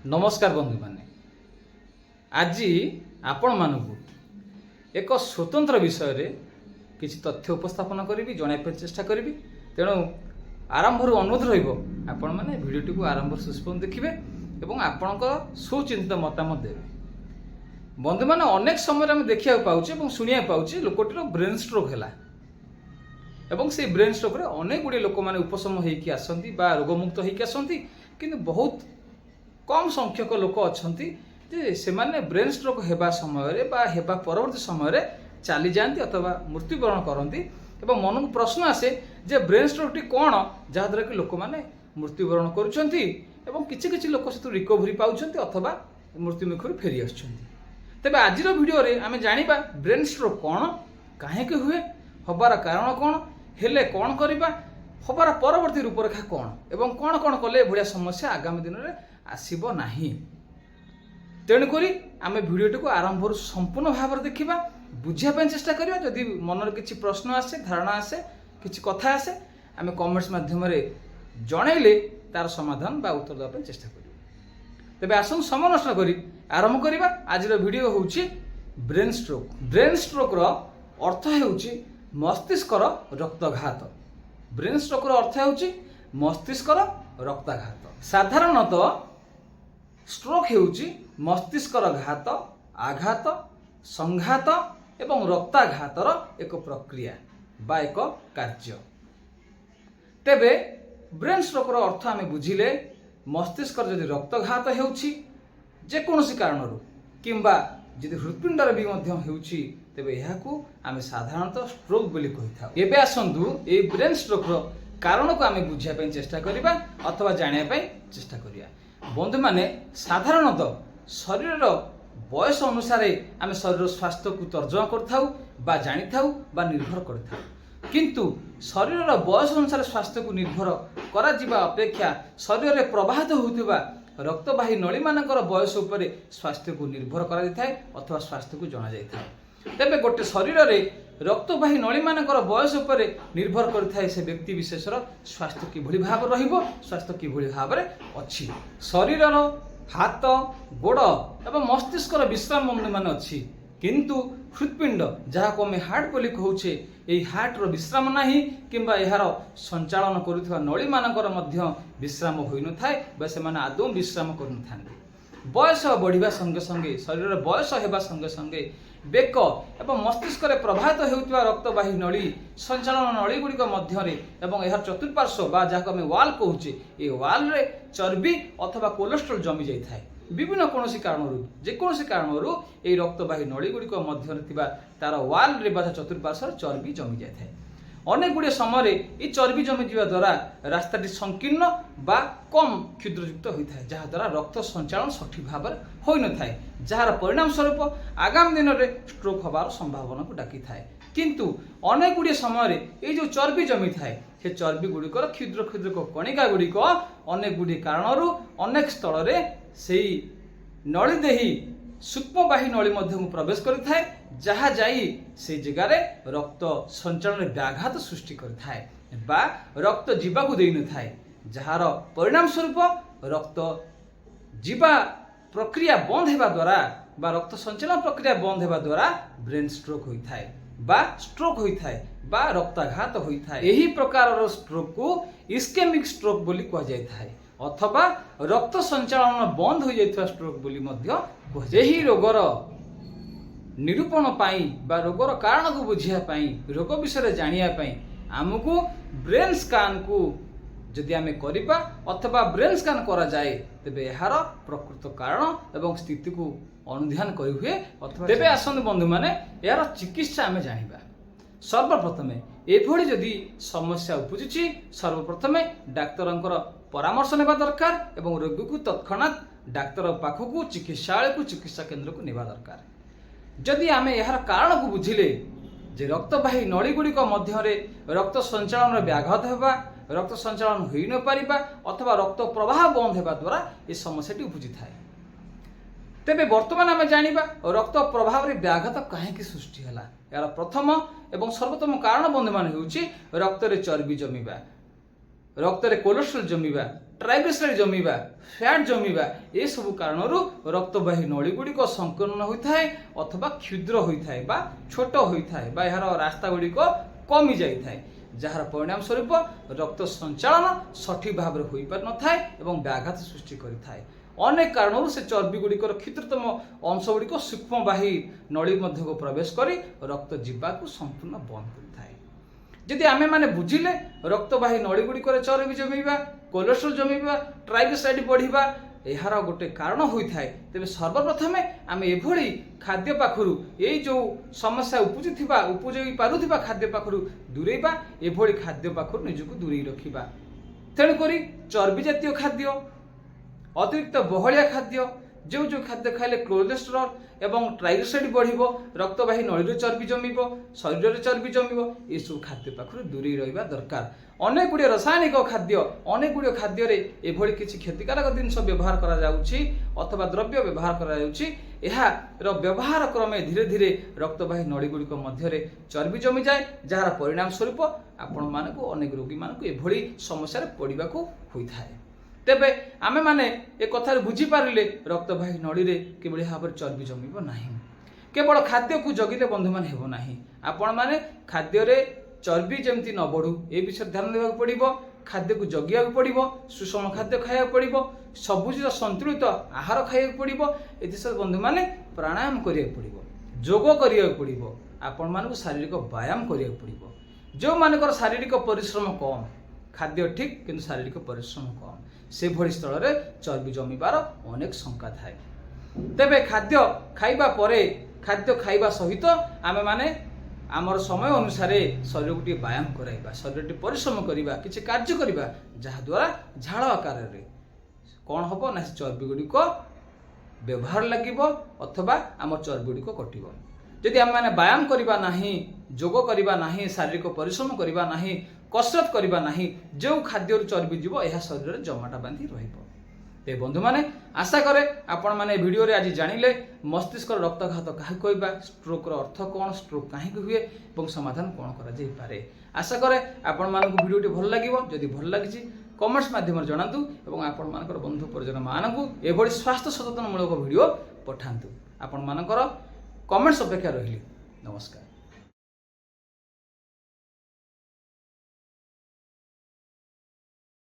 नमस्कार बंधु माने आज आपण मानू एक स्वतंत्र विषय रे किसी तथ्य उपस्थापन करी जन चेष्टा करी तेणु आरंभ अनुरोध आपण मैंने भिडियोटी को आरंभ सुस्पर्म देखिए और आपण सुचिंतित मतामत देवे। बंधु मैंने अनेक समय आम देखा पाचे शुणा पाचे लोकटर ब्रेन स्ट्रोक है एवं से ब्रेन स्ट्रोक रे अनेक गुड़े लोक मैंने उपशम होकर आसती रोगमुक्त होकर आसती किंतु बहुत कम संख्यक लोक अच्छा से माने ब्रेन स्ट्रोक होगा समय हेबा परवर्ती समय चली जाती अथवा मृत्युवरण करती एवं मन को प्रश्न आसे जे ब्रेन स्ट्रोक टी कौन जहाद्वारा कि लोक मैंने मृत्युवरण कर लोक से रिकवरी पाँच अथवा मृत्यु मुखर फेरी आस तेज आज भिडियो आम जाना ब्रेन स्ट्रोक कौन कहीं हुए हबार कारण कौन हेले कौन करवा हबार परवर्ती रूपरेखा कौन एवं कौन कौन कले भाया समस्या आगामी दिन में आसब नहीं। तेणुक आम भिडियोटी को आरंभ संपूर्ण भाव में देखा बुझापी चेष्टा करवा जदि मन किसी प्रश्न आसे धारणा आसे किसी कथा आसे आम कमेंट्स माध्यम जनइले तार समाधान बा उत्तर देवाई चेष्टा करियो। तेबे आसन समय नष्ट करी आरंभ करवा आज भिडियो होउछि ब्रेन स्ट्रोक। ब्रेन स्ट्रोक रो अर्थ हेउछि मस्तिष्कर रक्तघात। ब्रेन स्ट्रोक रो अर्थ हेउछि मस्तिष्कर रक्तघात। साधारणतः स्ट्रोक हेउछि मस्तिष्कर घात आघात संघात एवं रक्ताघातर एक प्रक्रिया बा एक कार्य। तेबे ब्रेन स्ट्रोक रो अर्थ आमे बुझिले मस्तिष्कर जदि रक्तघात हेउछि जेकोसी कारणरू किंबा जदि हृत्पिंडर भी मध्य हेउछि तेबे एहाकू आमे साधारणतः स्ट्रोक बोली कहिथाउ। एबे आसंतु ए ब्रेन स्ट्रोक रो कारण को आमे बुझिया पई चेष्टा करिबा अथवा जानिया पई चेष्टा करिया। बंधु माने साधारणतः शरीर बयस अनुसार आम शरीर स्वास्थ्य को तर्जमा करथाउ बा जानिथाउ बा निर्भर करथाउ किंतु शरीर बयस अनुसार स्वास्थ्य को निर्भर करा जिबा अपेक्षा शरीर में प्रवाहित होउथिबा रक्तवाही नली मानकर बयस उपर स्वास्थ्य को निर्भर करा जाय अथवा स्वास्थ्य को जना जाय। तेबे गोटे शरीर में रक्तवाही नली मानकर बयस उपर निर्भर करथाय से व्यक्ति विशेषर स्वास्थ्य किभଳି भाव रहिबो स्वास्थ्य किभଳି भाव रे अछि। शरीरर हाथ गोड़ एवं मस्तिष्कर विश्राम बंधु मान अच्छी किंतु हृत्पिंड जहाँ को आम हार्ट बोली कहूचे यही हार्टर विश्राम नहीं किंबा यार संचालन करुवा नली मानकर मध्य विश्राम होई न थाए बा से माने आदौ विश्राम कर न थांती। बयस बढ़िबा संगे संगे शरीर बयस हेबा संगे संगे बेक एवं मस्तिष्क प्रभावित होउथिबा रक्तवाही नली संचालन नली गुड़िक मध्य एवं यार चतुर्पार्श्व बा जहाँ आम वाल कहूचे ये वाल रे चर्बी अथवा कोलेस्ट्रोल जमी जाई थाए विभिन्न कौन कारण जेकोसी कारण ये रक्तवाही नली गुड़िक मध्य तार वाल रे बा चतुर्पार्श्व चर्बी जमी जाए थाए। अनेक गुड़े समय ये चर्बी जमी जावा द्वारा रास्ताटी संकीर्ण बा कम क्षुद्रयुक्त होता है जहाद्वारा रक्त संचालन सठिक भाव में हो न थाए जार परिणाम स्वरूप आगामी दिन में स्ट्रोक होबार संभावना को डाकी थाए। किंतु अनेक गुड़े समय ये जो चर्बी जमी थाए से चर्बी गुड़िकर क्षुद्र क्षुद्र कणिका गुड़िक अनेक गुड़ी कारण अनेक स्थल से नलीदेही सूक्ष्मवाही नली मध्य प्रवेश करिथाए जहा जाई से जगार रक्त संचालन व्याघात सृष्टि करिथाए बा रक्त जीवा को देई न थाए जार परिणाम स्वरूप रक्त जीवा प्रक्रिया बंद हेबा द्वारा बा रक्त संचालन प्रक्रिया बंद हेबा द्वारा ब्रेन स्ट्रोक होइथाए बा स्ट्रोक होइथाए बा रक्ताघात होइथाए। एही प्रकार स्ट्रोक को इस्केमिक स्ट्रोक बोली कहा जाय थाए अथवा रक्त संचालन बंद हो जाइथवा स्ट्रोक बोली मध्य यही रोगर निरूपण पाई बा रोगर कारण को बुझिया पाई रोग विषय जानिया पाई आमको ब्रेन स्कान को जदि आमे करिबा अथवा ब्रेन स्कान करा जाए तेबे यार प्रकृत कारण एवं स्थिति को अनुध्यान करि हुए अथवा तेबे आसंत बंधु माने यार चिकित्सा आमे जानिबा। सर्वप्रथमे एभଳି जदि समस्या उपजुची सर्वप्रथमे डाक्तरंकर परामर्श नेबा दरकार एवं रोगी को तत्क्षणात डाक्तर पाखक चिकित्सालय को चिकित्सा केंद्र को नेबा दरकार। जदि आमे यार कारण को बुझिले जे रक्तवाही नली गुड़िक मध्य रक्त संचालन व्याघात होगा रक्त संचालन हो न पारिबा अथवा रक्त प्रवाह बंद होगा द्वारा ये समस्याटी उपजी थाए। तेबे वर्तमान आमे जानिबा रक्त प्रभाव रे व्याघात कहीं सृष्टि है यार प्रथम एवं सर्वोत्तम कारण बंधु मान होउछि रक्त रे चर्बी जमीबा रक्त में कोलेस्ट्रोल जमीबा ट्राइग्लिसराइड जमीबा फैट जमीबा ए सब कारण रक्तवाही नली गुड़िक संकीर्ण होता है अथवा क्षुद्र होता है बा छोट होता है बा यार रास्ता गुड़िक कमी जाए जार परिणाम स्वरूप रक्त संचालन सठिक भाव में हो पार न एवं व्याघात सृष्टि करें। अनेक कारणों से चर्बी गुड़िकर क्षुद्रतम अंश गुड़िक सूक्ष्मवाही नली मध्य को प्रवेश कर रक्त जीवाक संपूर्ण बंद करता है। जदि आमे माने बुझिले रक्तवाही नली गुड़िकर चर्बी जमीबा कोलेस्ट्रोल जमीबा ट्राइग्लिसराइड बढ़िबा यार गोटे कारण होता है तेज सर्वप्रथम आम एभली खाद्य पाखु ये जो समस्या उपजि पारुथिबा खाद्य पाखु दूरेबा एभली खाद्य पाखु निजको दूरे रखिबा। तेणुक चर्बी जातीय खाद्य अतिरिक्त बहलिया खाद्य जो जो खाद्य खाइले कोलेस्ट्रोल एवं ट्राइग्लिसराइड बढ़िबो रक्तवाही नली चर्बी जमीबो शरीर में चर्बी जमीबो ये सब खाद्य पाखु दूरे रहिबा दरकार। अनेक गुड़िए रासायनिक खाद्य अनेक गुड़िए खाद्य एभली किसी क्षतिकारक जिनस व्यवहार करा जाउछि अथवा द्रव्य व्यवहार करा जाउछि एहार व्यवहार क्रमे धीरे धीरे रक्तवाही नली गुड़िक मध्य चर्बी जमी जाए जार परिणाम स्वरूप आपण मानकु अनेक रोगी मानकु एभली समस्या पड़िबाकु होइथा है। तेबे आमे माने ए कथा बुझी पारिले रक्तवाही नली रे किबळी भाव चर्बी जमीबो नाही। केवल खाद्य को जगिले बंधु मान हेबो नाही आपण माने खाद्य रे चर्बी जमती न बढ़ू ए विषय ध्यान देवाक पड़िबो खाद्य को जगिया पड़िबो सुषम खाद्य खाया पड़िबो सबुज संतुलित आहार खाया पड़िबो एथि बंधु माने प्राणायाम करिया पड़िबो जोग करिया पड़िबो आपण मानकु शारीरिक व्यायाम करिया पड़िबो। जो मानकर शारीरिक परिश्रम कम खाद्य ठीक किंतु शारीरिक परिश्रम कम से भली स्थल रे चर्बी जमीबार अनेक शंका थाए। तेबे खाद्य खाइबा परे खाद्य खाइबा सहित आमे माने आमर समय अनुसार शरीर को व्यायाम कराइबा शरीर परिश्रम करवा किसी कार्य करवा जहाद्वारा झाड़ आकार रे कौन हम ना चर्बी गुड़िक व्यवहार लगे अथवा आम चर्बी गुड़िक कटिब। जदि आम मैंने व्यायाम करवा नहीं जोग करवा नहीं शारीरिक परिश्रम करवा नहीं कसरत करवा नहीं जो खाद्य चर्बी जीव यह शरीर में जमाटा बांधि रहिबो। ते बंधु माने आशा करे आपण माने वीडियो रे आज जानिले मस्तिष्क रक्तघात काहे कहबा स्ट्रोक रो अर्थ कोन स्ट्रोक काहे हुए एवं समाधान कोन करा जाई पारे। आशा करे आपण मानकु वीडियोटी भल लागिवो जदि भल लागिछि कमेंट्स माध्यम जणांतु एवं आपण मानकर बंधु परिजन मानकु एभली स्वास्थ्य सचेतन मूलक वीडियो पठांतु। आपण मानकर कमेंट्स अपेक्षा रहिली। नमस्कार।